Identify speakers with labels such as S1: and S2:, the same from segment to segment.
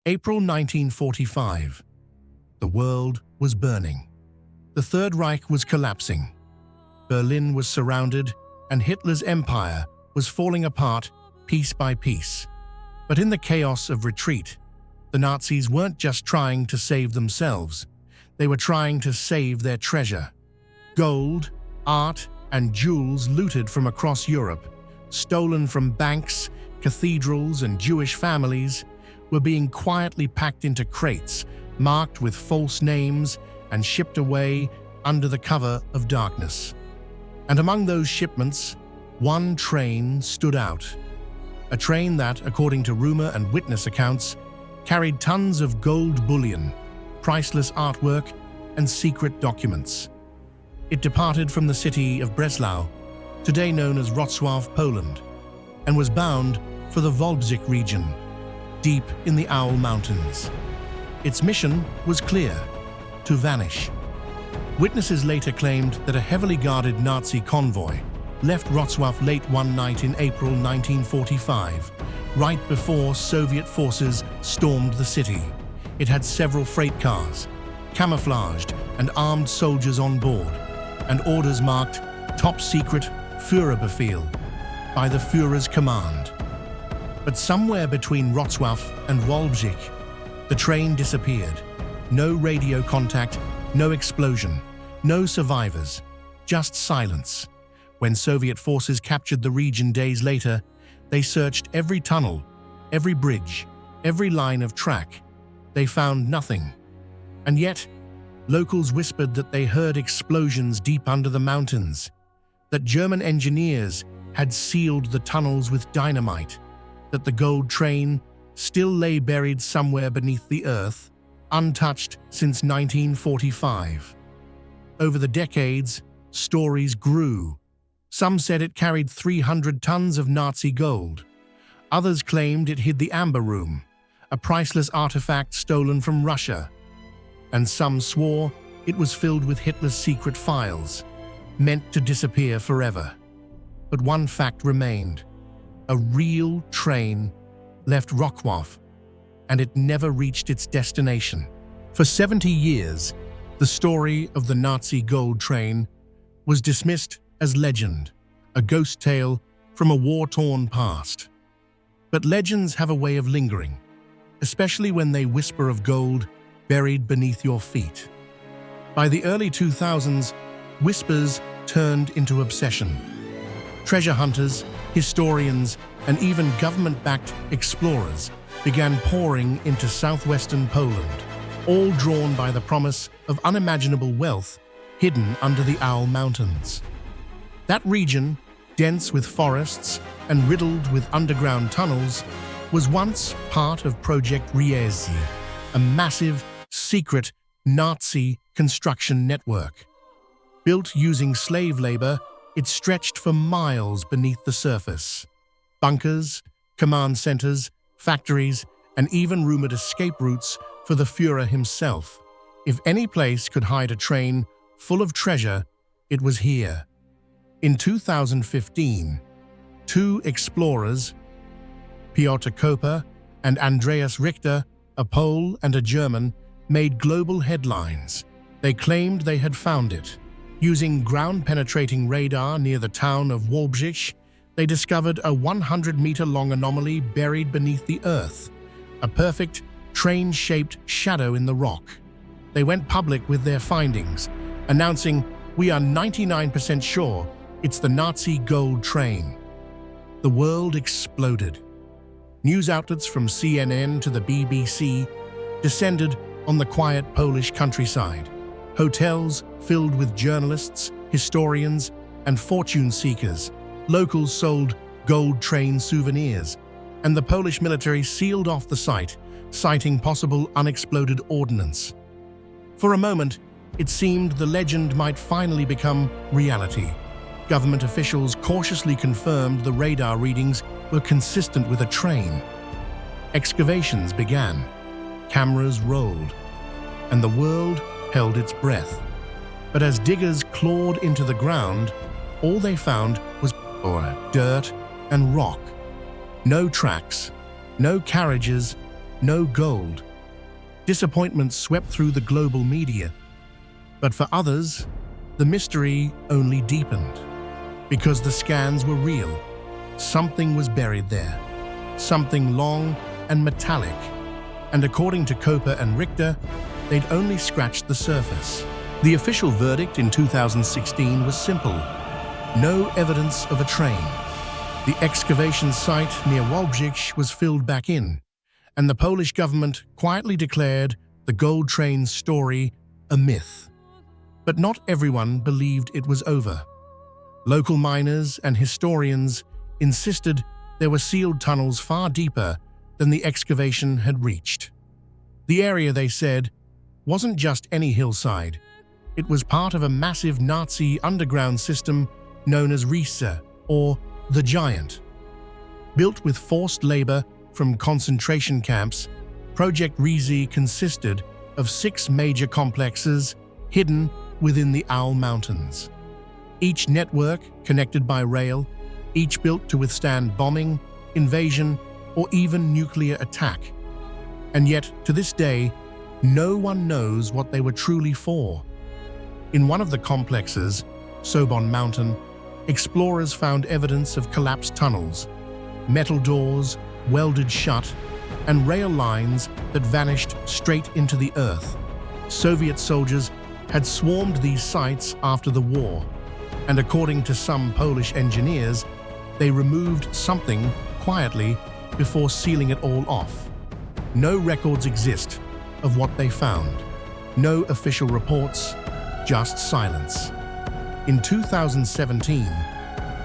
S1: April 1945. The world was burning. The Third Reich was collapsing. Berlin was surrounded, and Hitler's empire was falling apart piece by piece. But in the chaos of retreat, the Nazis weren't just trying to save themselves. They were trying to save their treasure. Gold, art, and jewels looted from across Europe, stolen from banks, cathedrals, and Jewish families, were being quietly packed into crates, marked with false names, and shipped away under the cover of darkness. And among those shipments, one train stood out. A train that, according to rumor and witness accounts, carried tons of gold bullion, priceless artwork, and secret documents. It departed from the city of Breslau, today known as Wrocław, Poland, and was bound for the Wolbsich region, deep in the Owl Mountains. Its mission was clear: to vanish. Witnesses later claimed that a heavily guarded Nazi convoy left Wrocław late one night in April 1945, right before Soviet forces stormed the city. It had several freight cars, camouflaged and armed soldiers on board, and orders marked Top Secret Führerbefehl by the Führer's command. But somewhere between Wrocław and Wolbsich, the train disappeared. No radio contact, no explosion, no survivors, just silence. When Soviet forces captured the region days later, they searched every tunnel, every bridge, every line of track. They found nothing. And yet, locals whispered that they heard explosions deep under the mountains, that German engineers had sealed the tunnels with dynamite, that the gold train still lay buried somewhere beneath the earth, untouched since 1945. Over the decades, stories grew. Some said it carried 300 tons of Nazi gold. Others claimed it hid the Amber Room, a priceless artifact stolen from Russia. And some swore it was filled with Hitler's secret files, meant to disappear forever. But one fact remained: a real train left Wrocław, and it never reached its destination. For 70 years, the story of the Nazi gold train was dismissed as legend, a ghost tale from a war-torn past. But legends have a way of lingering, especially when they whisper of gold buried beneath your feet. By the early 2000s, whispers turned into obsession. Treasure hunters, historians, and even government-backed explorers began pouring into southwestern Poland, all drawn by the promise of unimaginable wealth hidden under the Owl Mountains. That region, dense with forests and riddled with underground tunnels, was once part of Project Riese, a massive, secret Nazi construction network. Built using slave labor, it stretched for miles beneath the surface. Bunkers, command centers, factories, and even rumored escape routes for the Führer himself. If any place could hide a train full of treasure, it was here. In 2015, two explorers, Piotr Koper and Andreas Richter, a Pole and a German, made global headlines. They claimed they had found it. Using ground-penetrating radar near the town of Wolbsich, they discovered a 100-meter-long anomaly buried beneath the earth, a perfect, train-shaped shadow in the rock. They went public with their findings, announcing, "We are 99% sure it's the Nazi gold train." The world exploded. News outlets from CNN to the BBC descended on the quiet Polish countryside. Hotels filled with journalists, historians, and fortune seekers. Locals sold gold train souvenirs, and the Polish military sealed off the site, citing possible unexploded ordnance. For a moment, it seemed the legend might finally become reality. Government officials cautiously confirmed the radar readings were consistent with a train. Excavations began, cameras rolled, and the world held its breath. But as diggers clawed into the ground, all they found was dirt and rock. No tracks, no carriages, no gold. Disappointment swept through the global media. But for others, the mystery only deepened. Because the scans were real, something was buried there. Something long and metallic. And according to Koper and Richter, they'd only scratched the surface. The official verdict in 2016 was simple. No evidence of a train. The excavation site near Wałbrzych was filled back in, and the Polish government quietly declared the gold train's story a myth. But not everyone believed it was over. Local miners and historians insisted there were sealed tunnels far deeper than the excavation had reached. The area, they said, wasn't just any hillside. It was part of a massive Nazi underground system known as Riese, or the Giant. Built with forced labor from concentration camps, Project Riese consisted of 6 major complexes hidden within the Owl Mountains. Each network connected by rail, each built to withstand bombing, invasion, or even nuclear attack. And yet, to this day, no one knows what they were truly for. In one of the complexes, Sobon Mountain, explorers found evidence of collapsed tunnels, metal doors welded shut, and rail lines that vanished straight into the earth. Soviet soldiers had swarmed these sites after the war, and according to some Polish engineers, they removed something quietly before sealing it all off. No records exist of what they found. No official reports, just silence. In 2017,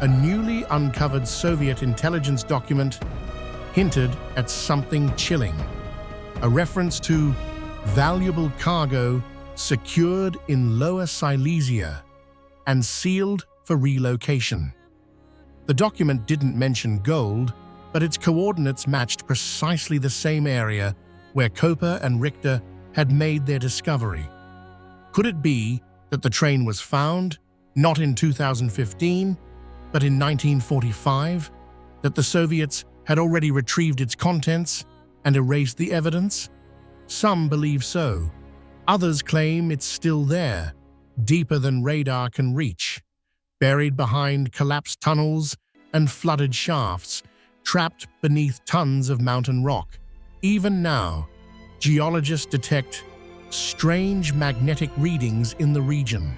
S1: a newly uncovered Soviet intelligence document hinted at something chilling, a reference to valuable cargo secured in Lower Silesia and sealed for relocation. The document didn't mention gold, but its coordinates matched precisely the same area where Koper and Richter had made their discovery. Could it be that the train was found, not in 2015, but in 1945, that the Soviets had already retrieved its contents and erased the evidence? Some believe so. Others claim it's still there, deeper than radar can reach, buried behind collapsed tunnels and flooded shafts, trapped beneath tons of mountain rock. Even now, geologists detect strange magnetic readings in the region,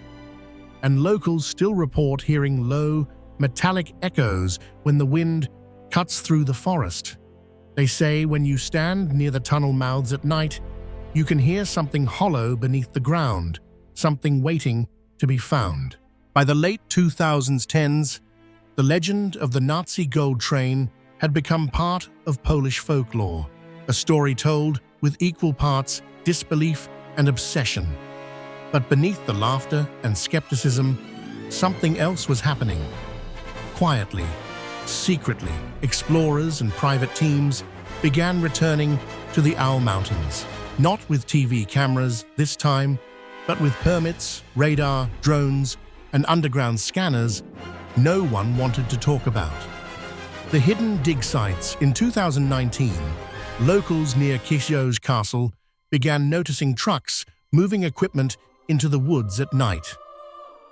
S1: and locals still report hearing low, metallic echoes when the wind cuts through the forest. They say when you stand near the tunnel mouths at night, you can hear something hollow beneath the ground, something waiting to be found. By the late 2010s, the legend of the Nazi gold train had become part of Polish folklore, a story told with equal parts disbelief and obsession. But beneath the laughter and skepticism, something else was happening. Quietly, secretly, explorers and private teams began returning to the Owl Mountains, not with TV cameras this time, but with permits, radar, drones, and underground scanners no one wanted to talk about. The hidden dig sites. In 2019, locals near Kisiow's castle began noticing trucks moving equipment into the woods at night.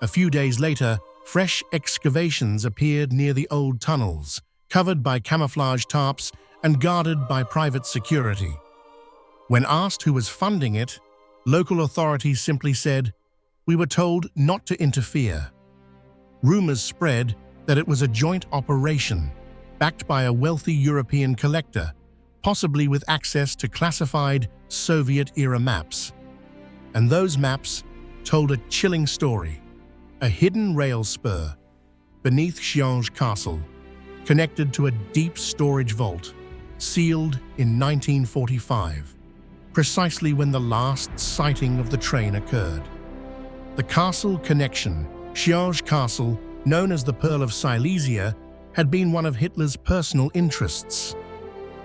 S1: A few days later, fresh excavations appeared near the old tunnels, covered by camouflage tarps and guarded by private security. When asked who was funding it, local authorities simply said, "We were told not to interfere." Rumors spread that it was a joint operation, backed by a wealthy European collector, possibly with access to classified Soviet-era maps. And those maps told a chilling story. A hidden rail spur beneath Kisiow's castle, connected to a deep storage vault, sealed in 1945, precisely when the last sighting of the train occurred. The castle connection. Kisiow's castle, known as the Pearl of Silesia, had been one of Hitler's personal interests.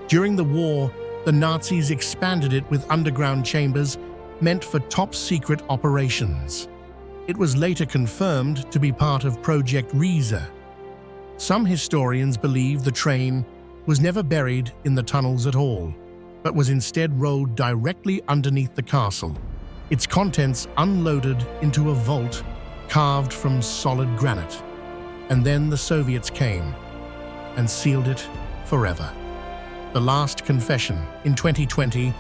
S1: During the war, the Nazis expanded it with underground chambers meant for top-secret operations. It was later confirmed to be part of Project Riese. Some historians believe the train was never buried in the tunnels at all, but was instead rolled directly underneath the castle, its contents unloaded into a vault carved from solid granite. And then the Soviets came and sealed it forever. The last confession. In 2020,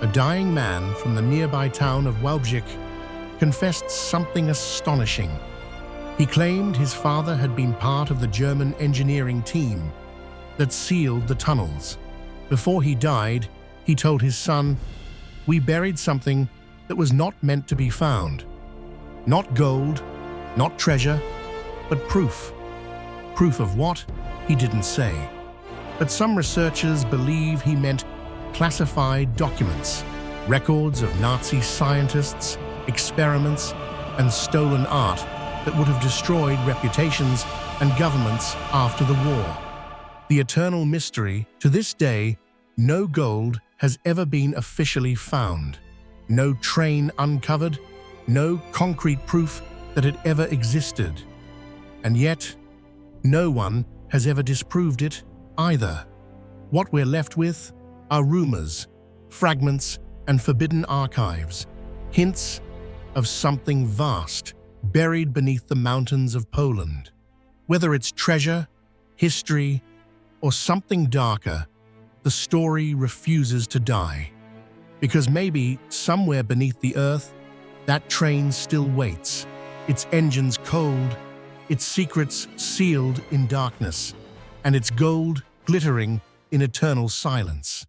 S1: a dying man from the nearby town of Wałbrzych confessed something astonishing. He claimed his father had been part of the German engineering team that sealed the tunnels. Before he died, he told his son, "We buried something that was not meant to be found. Not gold, not treasure, but proof." Proof of what? He didn't say. But some researchers believe he meant classified documents, records of Nazi scientists, experiments, and stolen art that would have destroyed reputations and governments after the war. The eternal mystery. To this day, no gold has ever been officially found. No train uncovered, no concrete proof that it ever existed. And yet, no one has ever disproved it either. What we're left with are rumors, fragments, and forbidden archives, hints of something vast buried beneath the mountains of Poland. Whether it's treasure, history, or something darker, the story refuses to die. Because maybe somewhere beneath the earth, that train still waits, its engines cold, its secrets sealed in darkness, and its gold glittering in eternal silence.